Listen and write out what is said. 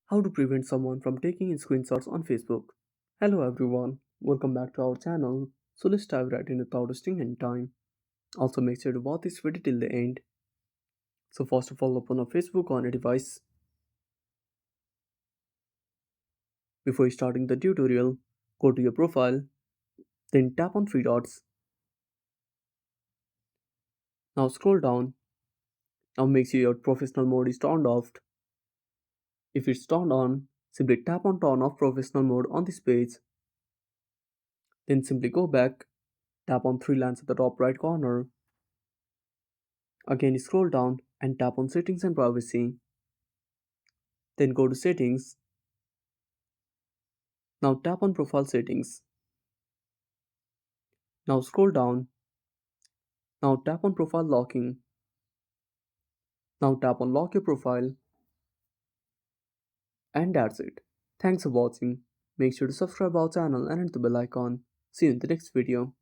How to prevent someone from taking in screenshots on Facebook. Hello everyone, welcome back to our channel. So let's dive right in without wasting any time. Also make sure to watch this video till the end. So first of all, open a Facebook on a device. Before starting the tutorial, go to your profile, then tap on three dots. Now scroll down. Now make sure your professional mode is turned off. If it's turned on, simply tap on turn off professional mode on this page. Then simply go back, tap on three lines at the top right corner. Again scroll down and tap on settings and privacy. Then go to settings. Now tap on profile settings. Now scroll down. Now tap on profile locking. Now tap on lock your profile. And that's it. Thanks for watching. Make sure to subscribe our channel and hit the bell icon. See you in the next video.